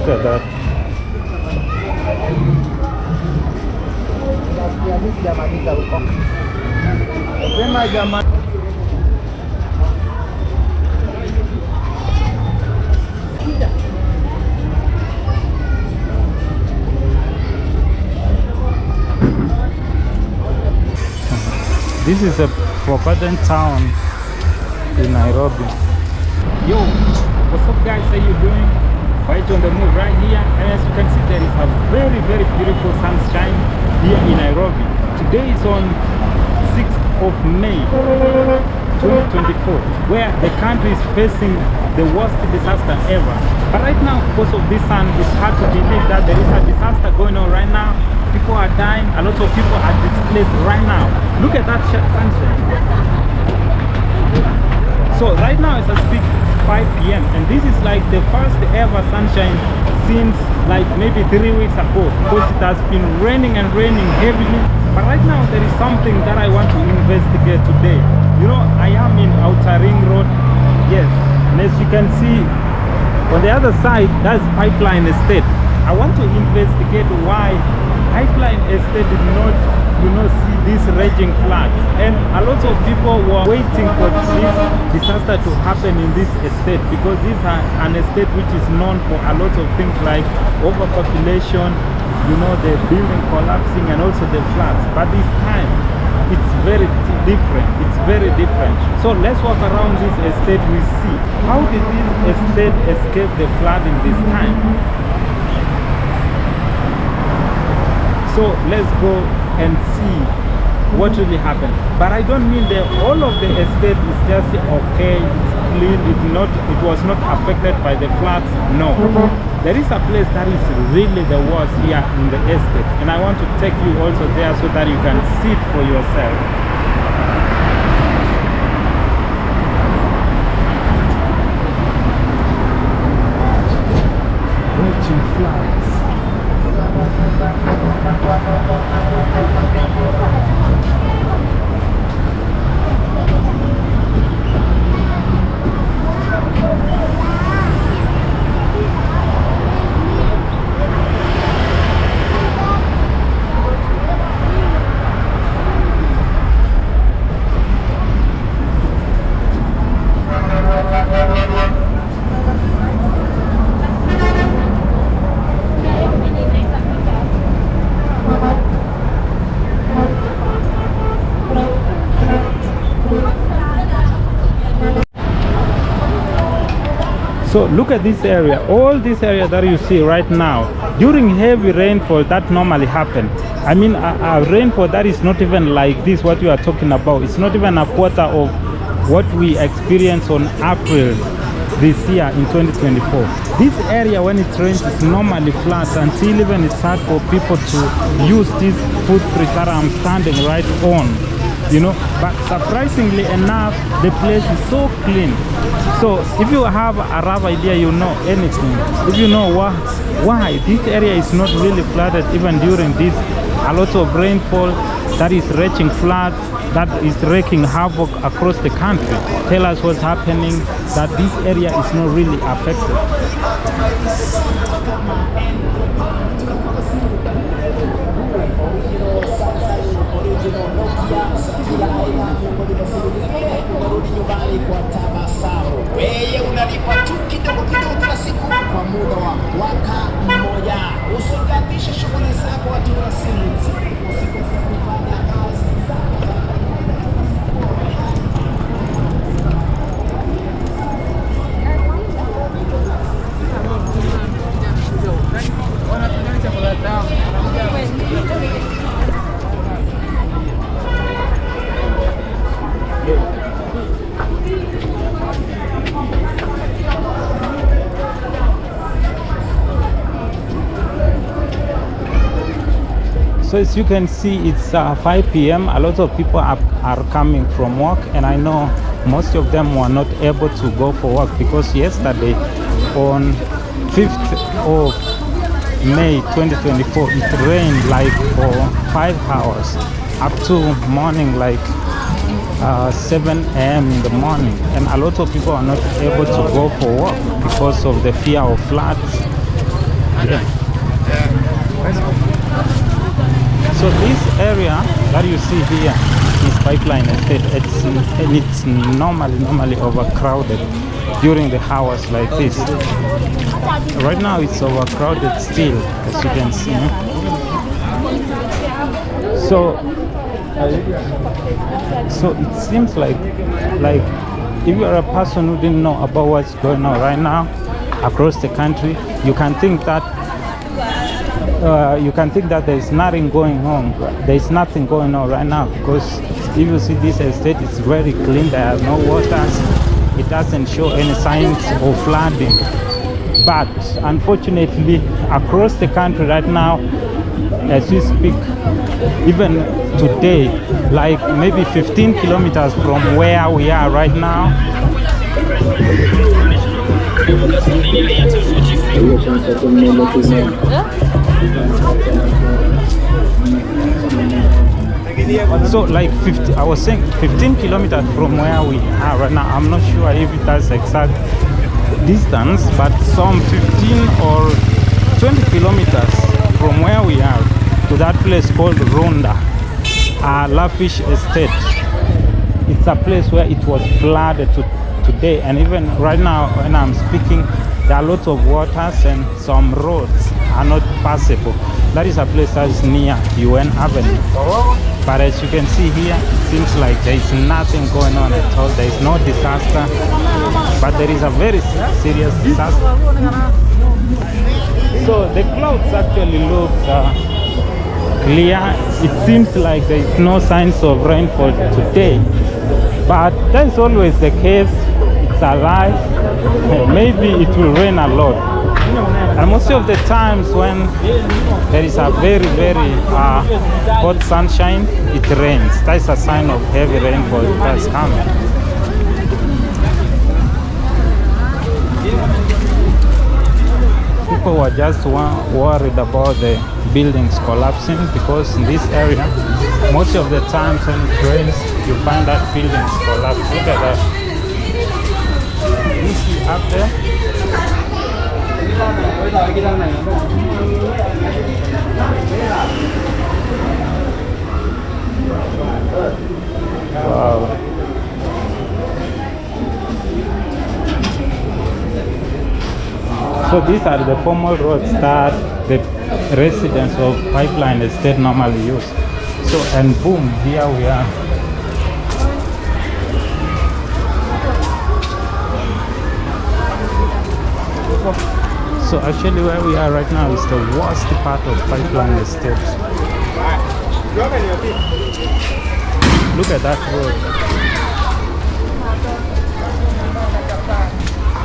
at that. This is a forgotten town in Nairobi. Yo, what's up guys, how you doing? Right on the move right here, and as you can see there is a very beautiful sunshine here in Nairobi. Today is on 6th of May 2024, where the country is facing the worst disaster ever. But right now, because of this sun, it's hard to believe that there is a disaster going on right now. People are dying, a lot of people are displaced right now. Look at that sunshine. So right now it's 5 p.m. and this is like the first ever sunshine since like maybe 3 weeks ago, because it has been raining heavily. But right now there is something that I want to investigate today. You know, I am in Outer Ring Road, yes, and as you can see on the other side, that's Pipeline Estate. I want to investigate why Pipeline Estate did not, you know, see these raging floods, and a lot of people were waiting for this disaster to happen in this estate, because this is an estate which is known for a lot of things like overpopulation, you know, the building collapsing and also the floods. But this time it's very different, it's very different. So let's walk around this estate. We see how did this estate escape the flood in this time. So let's go and see what really happened. But I don't mean that all of the estate is just okay, it's clean, it was not affected by the floods. No, there is a place that is really the worst here in the estate, and I want to take you also there so that you can see it for yourself. Raging floods. So look at this area, all this area that you see right now. During heavy rainfall that normally happen, I mean a rainfall that is not even like this, what you are talking about. It's not even a quarter of what we experienced on April this year in 2024. This area, when it rains, is normally flat until even it's hard for people to use this footbridge that I'm standing right on, you know. But surprisingly enough, the place is so clean. So if you have a rough idea, you know anything, if you know why this area is not really flooded even during this a lot of rainfall that is reaching floods, that is wreaking havoc across the country, tell us what's happening, that this area is not really affected. Wewe unalipa tu kidogo kila siku kwa muda wa mwaka mmoja. Usikatishe shughuli zako watu wa simu. Usikose kufanya kazi zako. So as you can see, it's 5 p.m. A lot of people are coming from work, and I know most of them were not able to go for work because yesterday on 5th of May 2024 it rained like for 5 hours up to morning, like 7 a.m. in the morning, and a lot of people are not able to go for work because of the fear of floods. Yeah. So this area that you see here is Pipeline Estate. It's normally overcrowded during the hours like this. Right now it's overcrowded still, as you can see. So it seems like if you are a person who didn't know about what's going on right now across the country, you can think that there is nothing going on. There is nothing going on right now, because if you see this estate, it's very clean. There are no waters. It doesn't show any signs of flooding. But unfortunately, across the country right now, as we speak, even today, like maybe 15 kilometers from where we are right now, so like 50, I was saying 15 kilometers from where we are right now. I'm not sure if that's exact distance, but some 15 or 20 kilometers from where we are to that place called Ronda, Lafish Estate. It's a place where it was flooded today, and even right now when I'm speaking, there are lots of waters and some roads are not passable. That is a place that is near UN Avenue. But as you can see here, it seems like there is nothing going on at all. There is no disaster, but there is a very serious disaster. So the clouds actually look clear. It seems like there is no signs of rainfall today, but that is always the case. It's alive. Maybe it will rain a lot. And most of the times when there is a very hot sunshine, it rains. That's a sign of heavy rainfall that's coming. People were just worried about the buildings collapsing, because in this area, most of the times when it rains, you find that buildings collapse. Look at that. You see up there? Wow. So these are the formal roads that the residents of Pipeline Estate normally use. So, and boom, here we are. So actually where we are right now is the worst part of Pipeline Estate. Look at that road.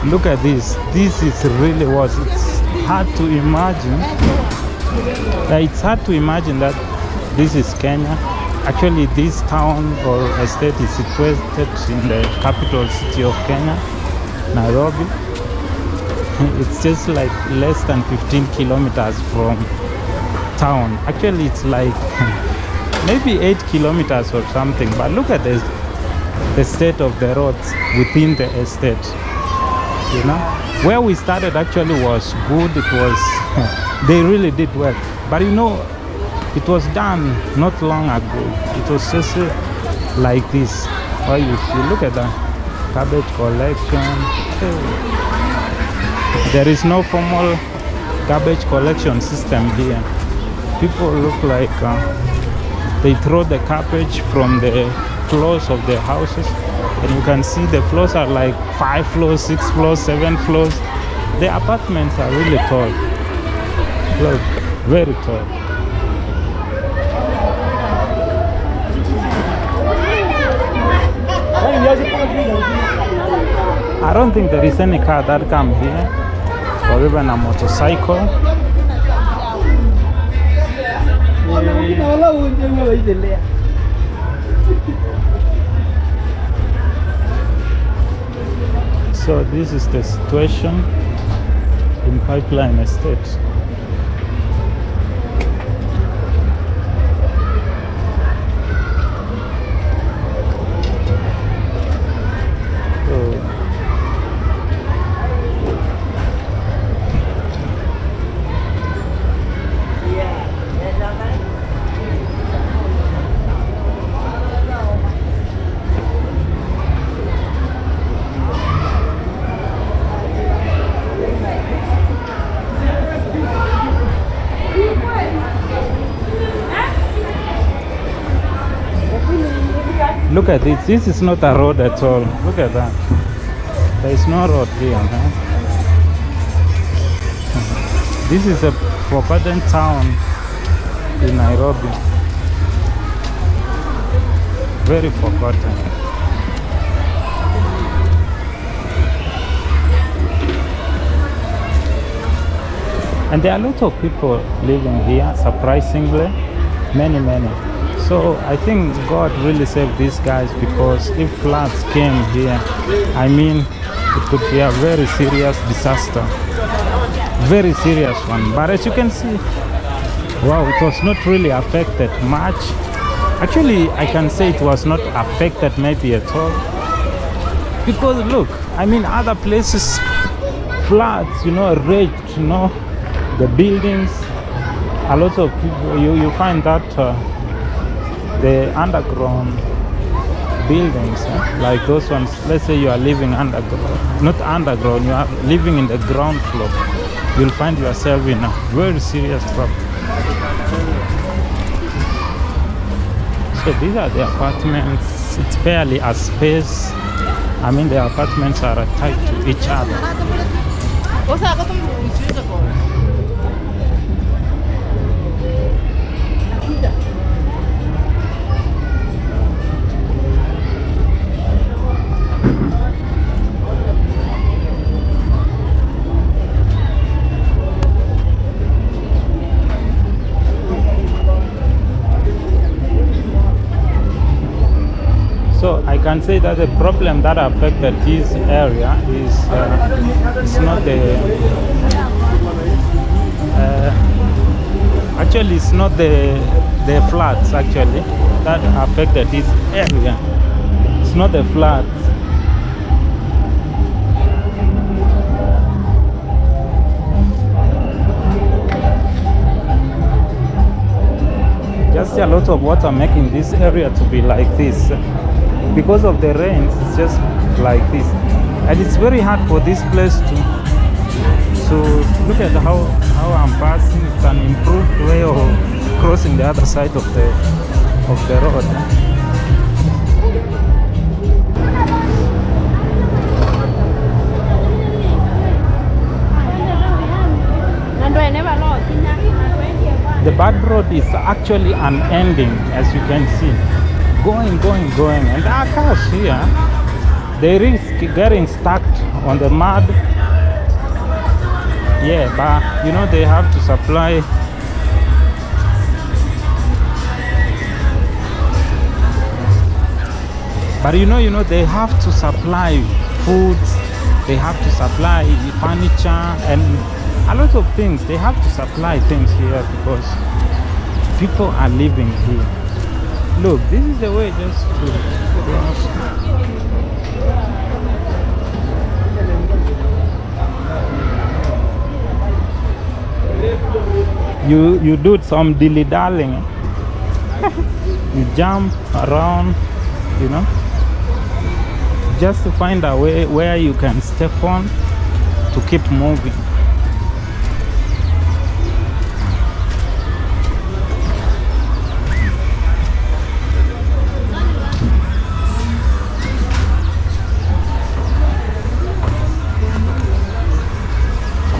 Look at this. This is really worse. It's hard to imagine. It's hard to imagine that this is Kenya. Actually, this town or estate is situated in the capital city of Kenya, Nairobi. It's just like less than 15 kilometers from town. Actually, it's like maybe 8 kilometers or something. But look at this, the state of the roads within the estate. You know, where we started actually was good. It was they really did well. But you know, it was done not long ago. It was just like this. Oh, you see, look at that garbage collection. There is no formal garbage collection system here. People look like they throw the garbage from the floors of the houses, and you can see the floors are like 5 floors, 6 floors, 7 floors. The apartments are really tall. Look, very tall. I don't think there is any car that come here, or even a motorcycle. So this is the situation in Pipeline Estate. Look at this. This is not a road at all. Look at that. There is no road here. Huh? This is a forgotten town in Nairobi. Very forgotten. And there are a lot of people living here, surprisingly. Many. So I think God really saved these guys, because if floods came here, I mean, it could be a very serious disaster. Very serious one. But as you can see, wow, it was not really affected much. Actually, I can say it was not affected maybe at all. Because look, I mean, other places, floods, raged, the buildings, a lot of people, you find that the underground buildings, like those ones, let's say you are living underground, not underground, you are living in the ground floor, you'll find yourself in a very serious trouble. So these are the apartments. It's barely a space. I mean, the apartments are tied to each other. So I can say that the problem that affected this area is it's not the actually it's not the floods actually that affected this area. It's not the floods. Just a lot of water making this area to be like this. Because of the rains, it's just like this, and it's very hard for this place to look at how I'm passing. It's an improved way of crossing the other side of the road. The bad road is actually unending, as you can see. Going, and our cars here, they risk getting stuck on the mud. Yeah, but they have to supply. But they have to supply food, they have to supply furniture, and a lot of things. They have to supply things here because people are living here. Look, this is the way just to cross. You do some dilly-dallying. You jump around, just to find a way where you can step on to keep moving.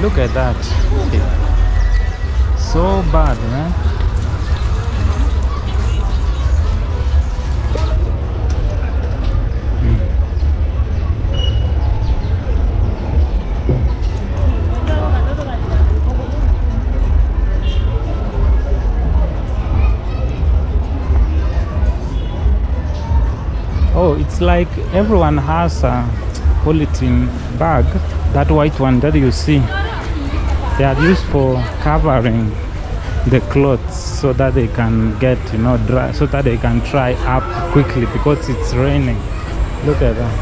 Look at that. So bad, man. Oh, it's like everyone has a polythene bag. That white one that you see, they are used for covering the clothes so that they can get dry, so that they can dry up quickly because it's raining. Look at that.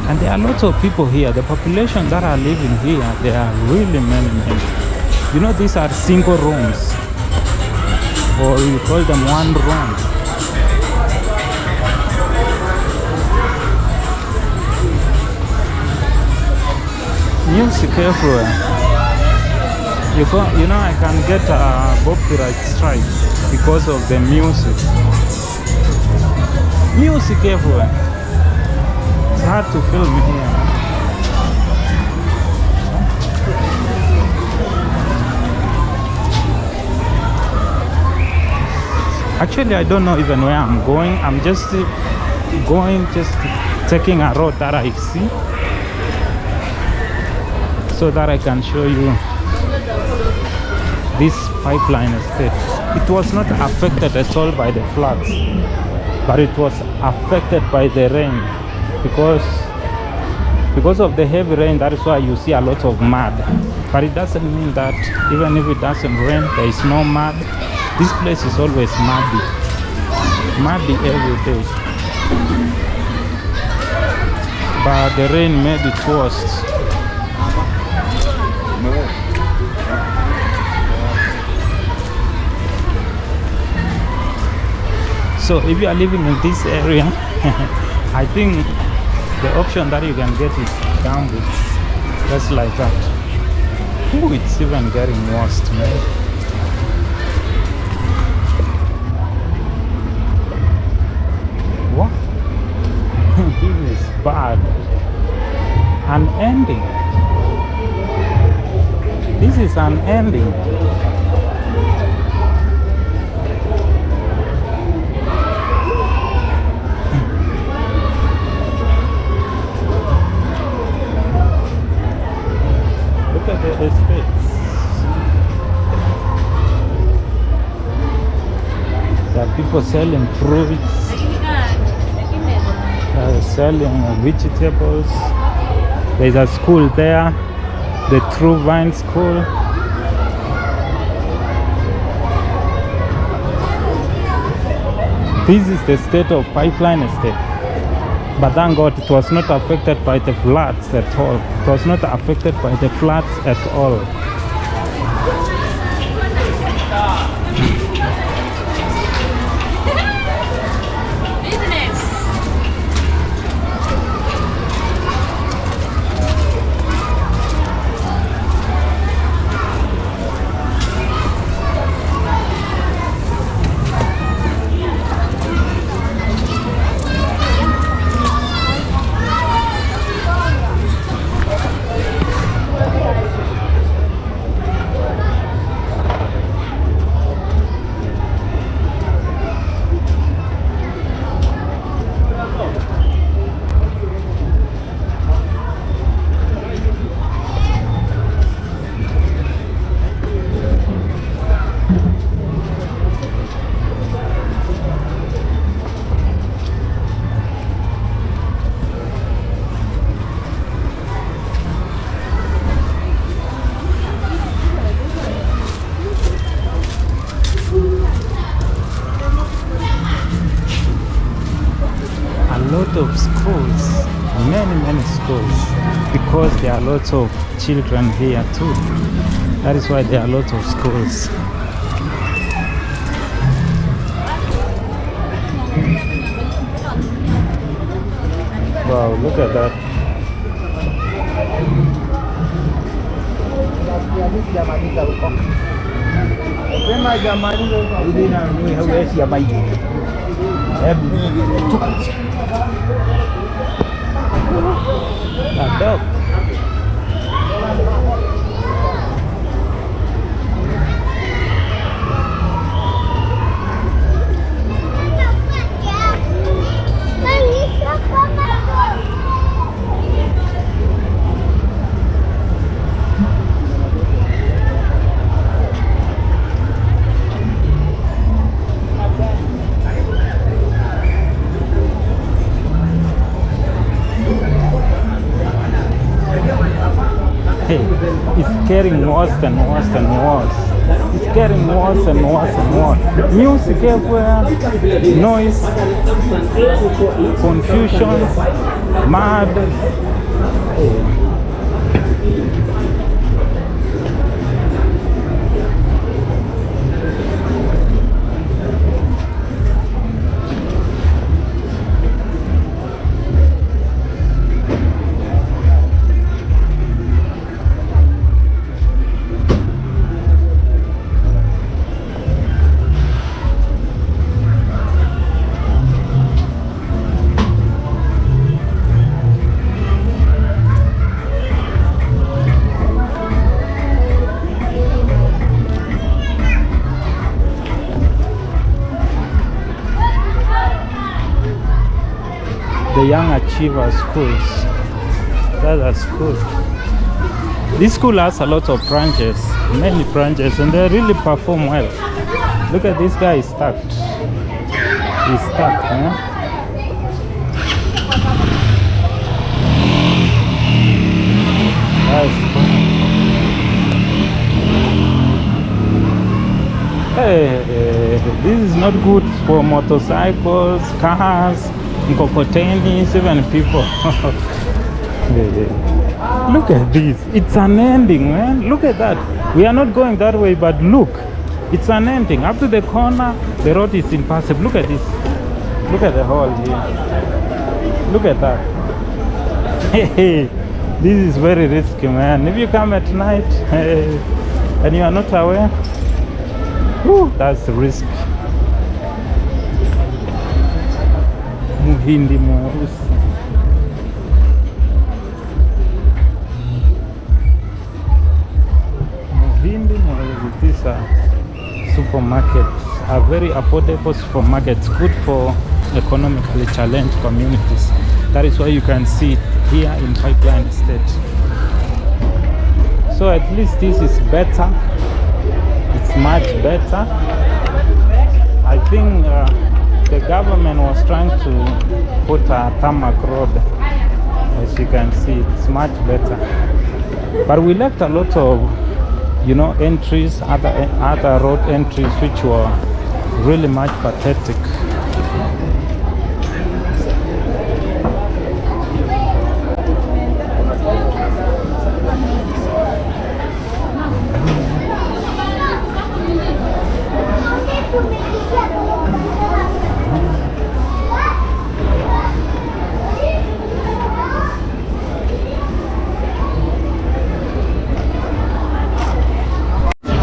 And there are lots of people here. The population that are living here, there are really many. These are single rooms, or you call them one room. Music everywhere. I can get a copyright strike because of the music. Music everywhere. It's hard to film here. Actually, I don't know even where I'm going. I'm just taking a road that I see so that I can show you this pipeline estate. It was not affected at all by the floods, but it was affected by the rain because of the heavy rain. That is why you see a lot of mud, but it doesn't mean that even if it doesn't rain there is no mud. This place is always muddy every day, but the rain made it worse. So if you are living in this area, I think the option that you can get is Gambu, just like that. Ooh, it's even getting worse, man. What? This is bad. Unending. This is unending. Look at the estates. There are people selling fruits. Selling vegetables. There's a school there, the True Vine School. This is the state of Pipeline Estate, but thank God it was not affected by the floods at all. It was not affected by the floods at all. Of schools, many schools, because there are lots of children here too. That is why there are lots of schools. Wow, look at that. Dope. Hey, it's getting worse and worse and worse. It's getting worse and worse and worse. Music everywhere, noise, confusion, mad. the Young Achiever schools. That's cool. This school has a lot of branches, many branches, and they really perform well. Look at this guy, he's stuck. He's stuck, huh? Hey, this is not good for motorcycles, cars, mkokotenis, even people. Look at this. It's an ending, man. Look at that. We are not going that way, but look. It's an ending. Up to the corner, the road is impassable. Look at this. Look at the hole here. Look at that. Hey. This is very risky, man. If you come at night and you are not aware, whew, that's risky. Muhindi mweusi. Muhindi mweusi. These are supermarkets, are very affordable supermarkets, good for economically challenged communities. That is why you can see it here in Pipeline Estate. So at least this is better. It's much better. I think the government was trying to put a tarmac road. As you can see, it's much better. But we left a lot of, you know, entries, other road entries, which were really much pathetic.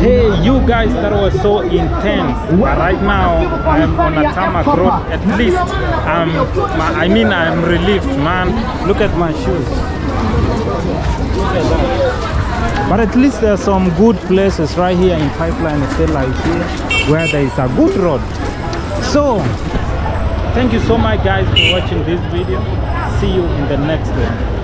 Hey, you guys, that was so intense. Right now I'm on a tarmac road. At least I'm relieved, man. Look at my shoes. Look at that. But at least there are some good places right here in Pipeline Estate, like here, where there is a good road. So thank you so much, guys, for watching this video. See you in the next one.